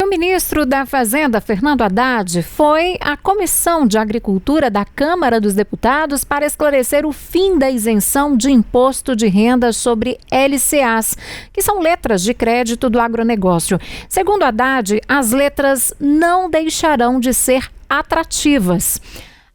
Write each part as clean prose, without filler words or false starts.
o ministro da Fazenda, Fernando Haddad, foi à Comissão de Agricultura da Câmara dos Deputados para esclarecer o fim da isenção de imposto de renda sobre LCAs, que são letras de crédito do agronegócio. Segundo Haddad, as letras não deixarão de ser atrativas.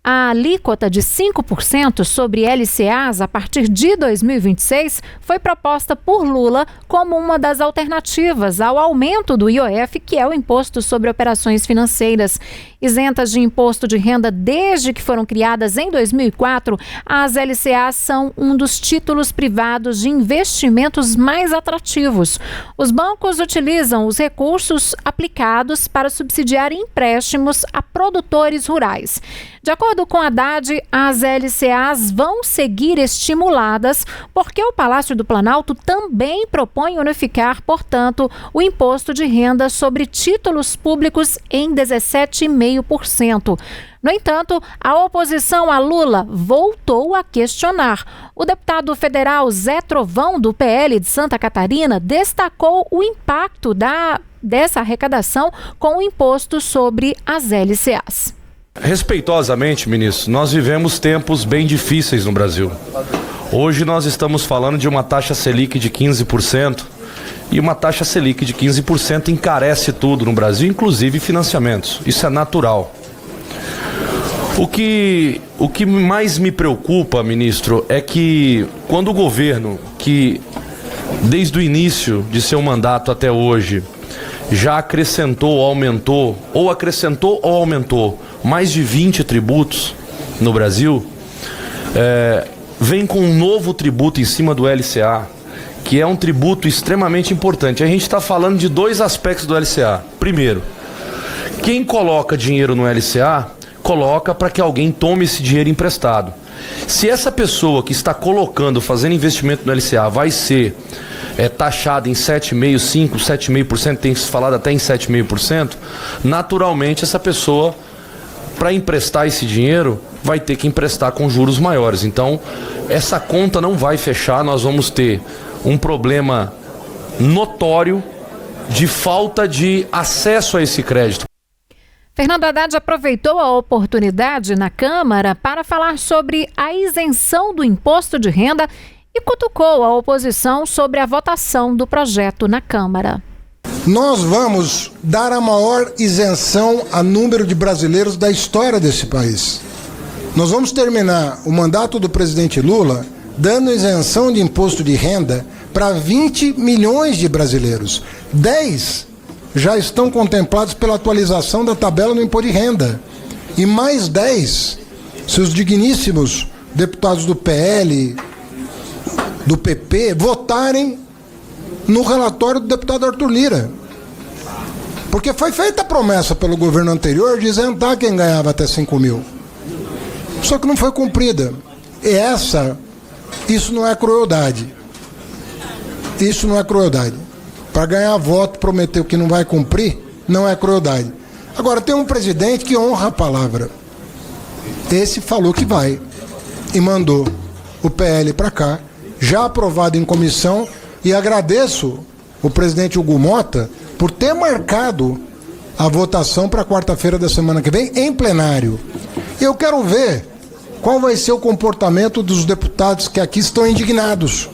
A alíquota de 5% sobre LCAs a partir de 2026 foi proposta por Lula como uma das alternativas ao aumento do IOF, que é o Imposto sobre Operações Financeiras. Isentas de imposto de renda desde que foram criadas em 2004, as LCAs são um dos títulos privados de investimentos mais atrativos. Os bancos utilizam os recursos aplicados para subsidiar empréstimos a produtores rurais. De acordo com Haddad, as LCAs vão seguir estimuladas porque o Palácio do Planalto também propõe unificar, portanto, o imposto de renda sobre títulos públicos em 17,5%. No entanto, a oposição a Lula voltou a questionar. O deputado federal Zé Trovão, do PL de Santa Catarina, destacou o impacto dessa arrecadação com o imposto sobre as LCAs. Respeitosamente, ministro, nós vivemos tempos bem difíceis no Brasil. Hoje nós estamos falando de uma taxa Selic de 15% e uma taxa Selic de 15% encarece tudo no Brasil, inclusive financiamentos. Isso é natural. O que mais me preocupa, ministro, é que quando o governo, que desde o início de seu mandato até hoje, já acrescentou ou aumentou mais de 20 tributos no Brasil, vem com um novo tributo em cima do LCA, que é um tributo extremamente importante. A gente está falando de dois aspectos do LCA. Primeiro, quem coloca dinheiro no LCA, coloca para que alguém tome esse dinheiro emprestado. Se essa pessoa que está fazendo investimento no LCA vai ser taxada em 7,5%, 5%, 7,5%, tem se falado até em 7,5%, naturalmente essa pessoa, para emprestar esse dinheiro, vai ter que emprestar com juros maiores. Então, essa conta não vai fechar, nós vamos ter um problema notório de falta de acesso a esse crédito. Fernando Haddad aproveitou a oportunidade na Câmara para falar sobre a isenção do imposto de renda e cutucou a oposição sobre a votação do projeto na Câmara. Nós vamos dar a maior isenção a número de brasileiros da história desse país. Nós vamos terminar o mandato do presidente Lula dando isenção de imposto de renda para 20 milhões de brasileiros. 10 já estão contemplados pela atualização da tabela no imposto de renda. E mais 10, se os digníssimos deputados do PL, do PP, votarem no relatório do deputado Arthur Lira. Porque foi feita a promessa pelo governo anterior de isentar quem ganhava até 5 mil. Só que não foi cumprida. E isso não é crueldade. Isso não é crueldade. Para ganhar voto, prometer o que não vai cumprir, não é crueldade. Agora, tem um presidente que honra a palavra. Esse falou que vai e mandou o PL para cá, já aprovado em comissão, e agradeço o presidente Hugo Mota por ter marcado a votação para quarta-feira da semana que vem em plenário. Eu quero ver qual vai ser o comportamento dos deputados que aqui estão indignados.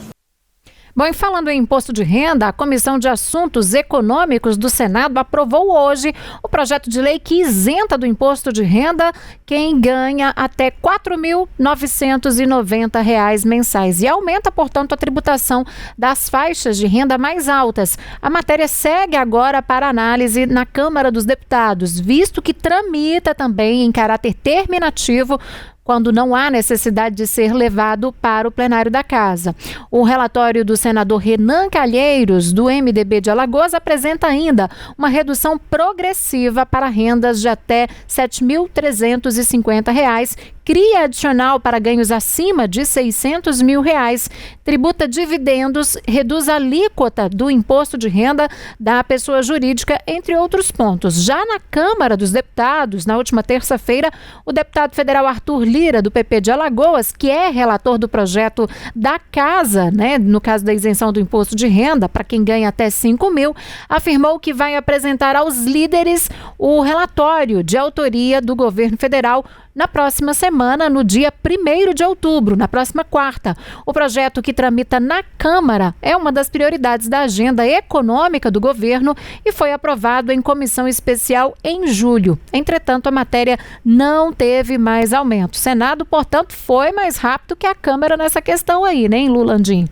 Bom, e falando em imposto de renda, a Comissão de Assuntos Econômicos do Senado aprovou hoje o projeto de lei que isenta do imposto de renda quem ganha até R$ 4.990 mensais e aumenta, portanto, a tributação das faixas de renda mais altas. A matéria segue agora para análise na Câmara dos Deputados, visto que tramita também em caráter terminativo quando não há necessidade de ser levado para o plenário da Casa. O relatório do senador Renan Calheiros, do MDB de Alagoas, apresenta ainda uma redução progressiva para rendas de até R$ 7.350, cria adicional para ganhos acima de R$600 mil, tributa dividendos, reduz a alíquota do imposto de renda da pessoa jurídica, entre outros pontos. Já na Câmara dos Deputados, na última terça-feira, o deputado federal Arthur Lira, do PP de Alagoas, que é relator do projeto da casa, né, no caso da isenção do imposto de renda para quem ganha até 5 mil, afirmou que vai apresentar aos líderes o relatório de autoria do governo federal na próxima semana, no dia 1º de outubro, na próxima quarta. O projeto, que tramita na Câmara, é uma das prioridades da agenda econômica do governo e foi aprovado em comissão especial em julho. Entretanto, a matéria não teve mais aumento. O Senado, portanto, foi mais rápido que a Câmara nessa questão aí, né, Lula Landim?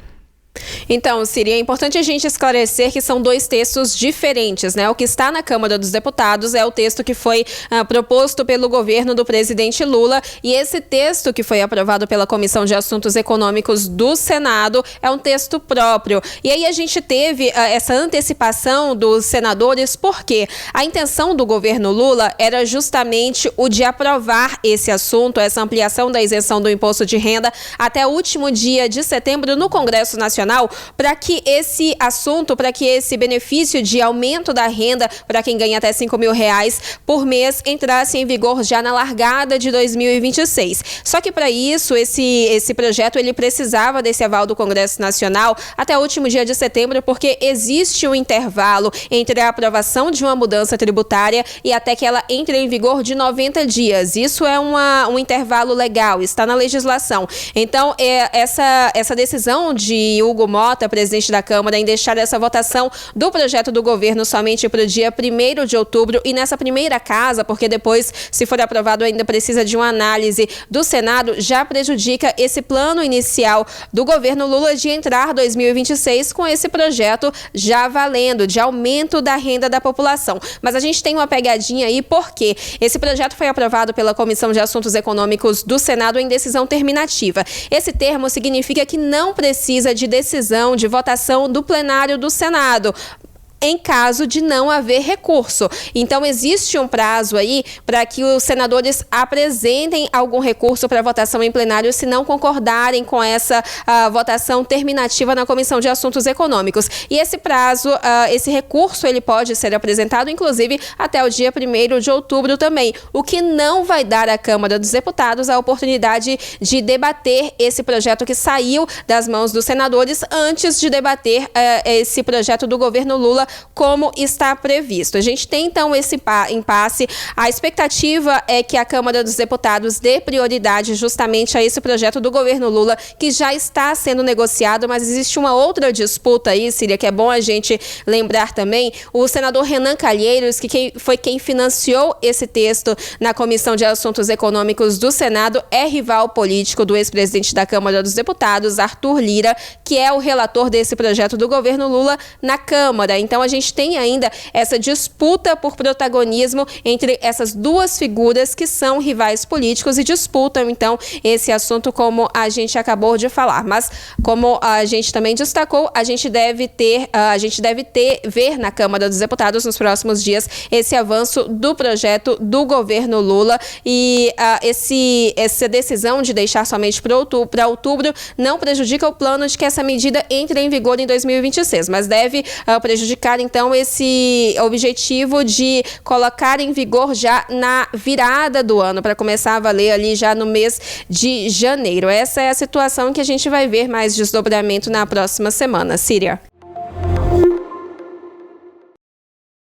Então, Ciri, é importante a gente esclarecer que são dois textos diferentes, né? O que está na Câmara dos Deputados é o texto que foi proposto pelo governo do presidente Lula, e esse texto que foi aprovado pela Comissão de Assuntos Econômicos do Senado é um texto próprio. E aí a gente teve essa antecipação dos senadores porque a intenção do governo Lula era justamente o de aprovar esse assunto, essa ampliação da isenção do imposto de renda até o último dia de setembro no Congresso Nacional, para que esse assunto, para que esse benefício de aumento da renda para quem ganha até R$5 mil por mês entrasse em vigor já na largada de 2026. Só que para isso, esse projeto ele precisava desse aval do Congresso Nacional até o último dia de setembro, porque existe um intervalo entre a aprovação de uma mudança tributária e até que ela entre em vigor de 90 dias. Isso é um intervalo legal, está na legislação. Então, essa decisão de Hugo Mota, presidente da Câmara, em deixar essa votação do projeto do governo somente para o dia 1º de outubro e nessa primeira casa, porque depois, se for aprovado, ainda precisa de uma análise do Senado, já prejudica esse plano inicial do governo Lula de entrar 2026 com esse projeto já valendo, de aumento da renda da população. Mas a gente tem uma pegadinha aí, porque esse projeto foi aprovado pela Comissão de Assuntos Econômicos do Senado em decisão terminativa. Esse termo significa que não precisa de decisão, de votação do plenário do Senado, em caso de não haver recurso. Então, existe um prazo aí para que os senadores apresentem algum recurso para votação em plenário se não concordarem com essa votação terminativa na Comissão de Assuntos Econômicos. E esse prazo, esse recurso, ele pode ser apresentado, inclusive, até o dia 1º de outubro também, o que não vai dar à Câmara dos Deputados a oportunidade de debater esse projeto que saiu das mãos dos senadores antes de debater esse projeto do governo Lula, como está previsto. A gente tem, então, esse impasse. A expectativa é que a Câmara dos Deputados dê prioridade justamente a esse projeto do governo Lula, que já está sendo negociado, mas existe uma outra disputa aí, Cília, que é bom a gente lembrar também. O senador Renan Calheiros, que foi quem financiou esse texto na Comissão de Assuntos Econômicos do Senado, é rival político do ex-presidente da Câmara dos Deputados, Arthur Lira, que é o relator desse projeto do governo Lula na Câmara. Então, a gente tem ainda essa disputa por protagonismo entre essas duas figuras que são rivais políticos e disputam, então, esse assunto, como a gente acabou de falar. Mas, como a gente também destacou, a gente deve ver na Câmara dos Deputados nos próximos dias esse avanço do projeto do governo Lula, e essa decisão de deixar somente para outubro não prejudica o plano de que essa medida entre em vigor em 2026, mas deve prejudicar, então, esse objetivo de colocar em vigor já na virada do ano, para começar a valer ali já no mês de janeiro. Essa é a situação que a gente vai ver mais desdobramento na próxima semana. Síria.